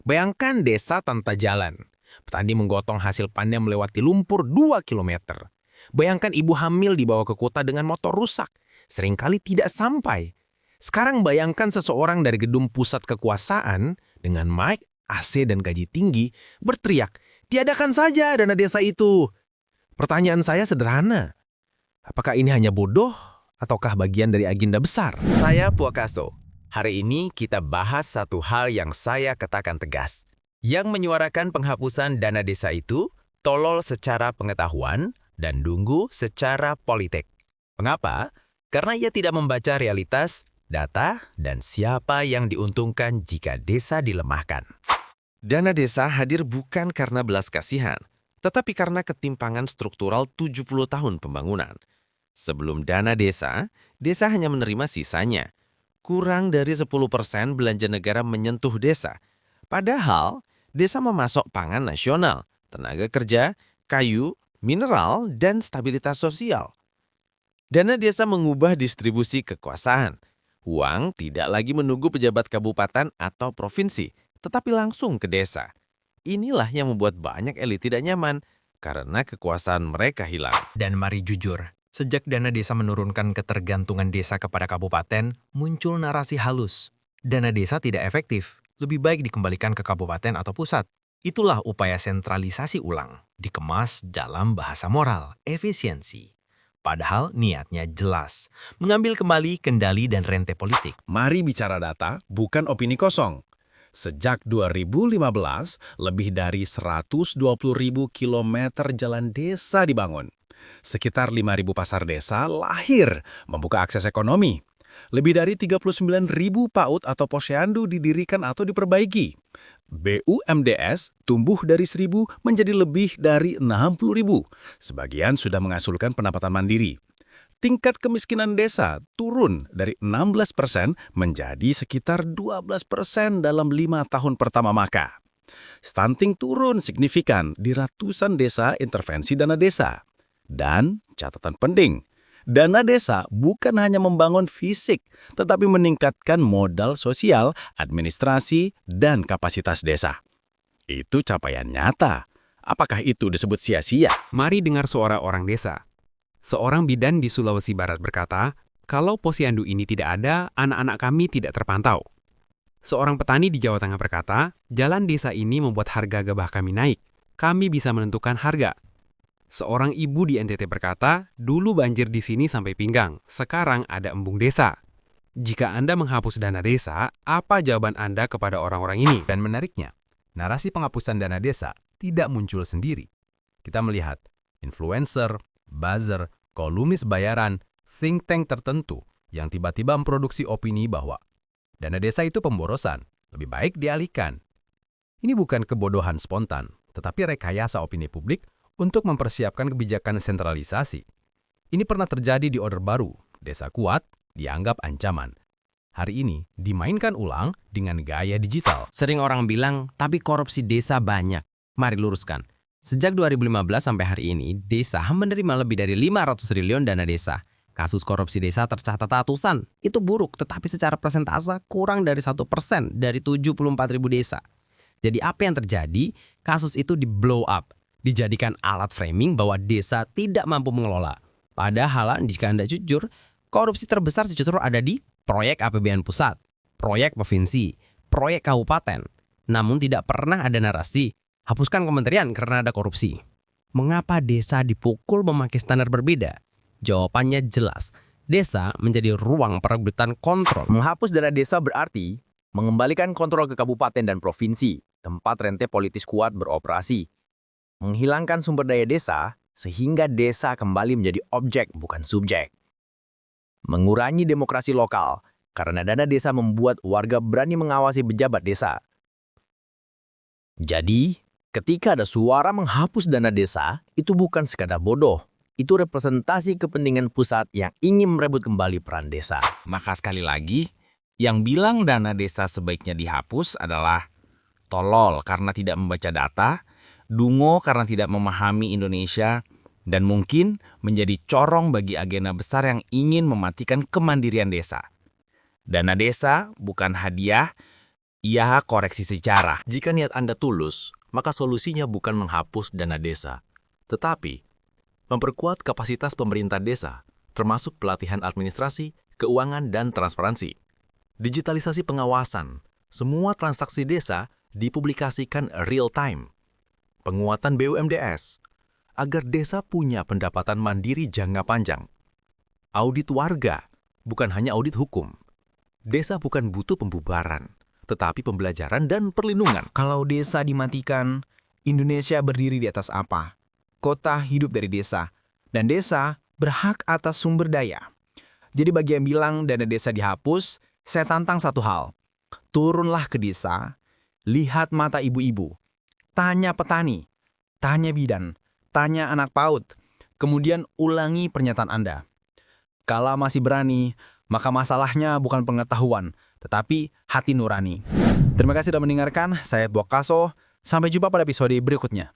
Bayangkan desa tanpa jalan. Petani menggotong hasil panen melewati lumpur 2 kilometer. Bayangkan ibu hamil dibawa ke kota dengan motor rusak. Seringkali tidak sampai. Sekarang bayangkan seseorang dari gedung pusat kekuasaan dengan mic, AC dan gaji tinggi berteriak, "Tiadakan saja dana desa itu." Pertanyaan saya sederhana. Apakah ini hanya bodoh ataukah bagian dari agenda besar? Saya Puakaso. Hari ini kita bahas satu hal yang saya katakan tegas. Yang menyuarakan penghapusan dana desa itu tolol secara pengetahuan dan dungu secara politik. Mengapa? Karena ia tidak membaca realitas, data, dan siapa yang diuntungkan jika desa dilemahkan. Dana desa hadir bukan karena belas kasihan, tetapi karena ketimpangan struktural 70 tahun pembangunan. Sebelum dana desa hanya menerima sisanya. Kurang dari 10% belanja negara menyentuh desa. Padahal, desa memasok pangan nasional, tenaga kerja, kayu, mineral, dan stabilitas sosial. Dana desa mengubah distribusi kekuasaan. Uang tidak lagi menunggu pejabat kabupaten atau provinsi, tetapi langsung ke desa. Inilah yang membuat banyak elit tidak nyaman, karena kekuasaan mereka hilang. Dan mari jujur, sejak dana desa menurunkan ketergantungan desa kepada kabupaten, muncul narasi halus. Dana desa tidak efektif, lebih baik dikembalikan ke kabupaten atau pusat. Itulah upaya sentralisasi ulang, dikemas dalam bahasa moral, efisiensi. Padahal niatnya jelas, mengambil kembali kendali dan rente politik. Mari bicara data, bukan opini kosong. Sejak 2015, lebih dari 120.000 kilometer jalan desa dibangun. Sekitar 5.000 pasar desa lahir, membuka akses ekonomi. Lebih dari 39.000 PAUD atau posyandu didirikan atau diperbaiki. BUMDes tumbuh dari 1.000 menjadi lebih dari 60.000. Sebagian sudah mengasulkan pendapatan mandiri. Tingkat kemiskinan desa turun dari 16% menjadi sekitar 12% dalam 5 tahun pertama Maka. Stunting turun signifikan di ratusan desa intervensi dana desa. Dan catatan penting, dana desa bukan hanya membangun fisik, tetapi meningkatkan modal sosial, administrasi, dan kapasitas desa. Itu capaian nyata. Apakah itu disebut sia-sia? Mari dengar suara orang desa. Seorang bidan di Sulawesi Barat berkata, kalau posyandu ini tidak ada, anak-anak kami tidak terpantau. Seorang petani di Jawa Tengah berkata, jalan desa ini membuat harga gabah kami naik. Kami bisa menentukan harga. Seorang ibu di NTT berkata, dulu banjir di sini sampai pinggang, sekarang ada embung desa. Jika Anda menghapus dana desa, apa jawaban Anda kepada orang-orang ini? Dan menariknya, narasi penghapusan dana desa tidak muncul sendiri. Kita melihat influencer, buzzer, kolumnis bayaran, think tank tertentu yang tiba-tiba memproduksi opini bahwa dana desa itu pemborosan, lebih baik dialihkan. Ini bukan kebodohan spontan, tetapi rekayasa opini publik untuk mempersiapkan kebijakan sentralisasi. Ini pernah terjadi di Orde Baru, desa kuat dianggap ancaman. Hari ini dimainkan ulang dengan gaya digital. Sering orang bilang, tapi korupsi desa banyak. Mari luruskan. Sejak 2015 sampai hari ini, desa menerima lebih dari 500 triliun dana desa. Kasus korupsi desa tercatat ratusan. Itu buruk, tetapi secara persentase kurang dari 1% dari 74.000 desa. Jadi apa yang terjadi? Kasus itu di blow up, dijadikan alat framing bahwa desa tidak mampu mengelola. Padahal jika Anda jujur, korupsi terbesar justru ada di proyek APBN pusat, proyek provinsi, proyek kabupaten. Namun tidak pernah ada narasi, hapuskan kementerian karena ada korupsi. Mengapa desa dipukul memakai standar berbeda? Jawabannya jelas, desa menjadi ruang perebutan kontrol. Menghapus dana desa berarti mengembalikan kontrol ke kabupaten dan provinsi, tempat rente politis kuat beroperasi. Menghilangkan sumber daya desa sehingga desa kembali menjadi objek bukan subjek. Mengurangi demokrasi lokal karena dana desa membuat warga berani mengawasi pejabat desa. Jadi, ketika ada suara menghapus dana desa, itu bukan sekadar bodoh. Itu representasi kepentingan pusat yang ingin merebut kembali peran desa. Maka sekali lagi, yang bilang dana desa sebaiknya dihapus adalah tolol karena tidak membaca data, dungo karena tidak memahami Indonesia, dan mungkin menjadi corong bagi agenda besar yang ingin mematikan kemandirian desa. Dana desa bukan hadiah, Ia koreksi secara. Jika niat Anda tulus, maka solusinya bukan menghapus dana desa, tetapi memperkuat kapasitas pemerintah desa, termasuk pelatihan administrasi, keuangan, dan transparansi. Digitalisasi pengawasan, semua transaksi desa dipublikasikan real time. Penguatan BUMDes, agar desa punya pendapatan mandiri jangka panjang. Audit warga, bukan hanya audit hukum. Desa bukan butuh pembubaran, tetapi pembelajaran dan perlindungan. Kalau desa dimatikan, Indonesia berdiri di atas apa? Kota hidup dari desa, dan desa berhak atas sumber daya. Jadi bagi yang bilang dana desa dihapus, saya tantang satu hal. Turunlah ke desa, lihat mata ibu-ibu, tanya petani, tanya bidan, tanya anak PAUD, kemudian ulangi pernyataan Anda. Kalau masih berani, maka masalahnya bukan pengetahuan, tetapi hati nurani. Terima kasih sudah mendengarkan, saya Bokaso. Sampai jumpa pada episode berikutnya.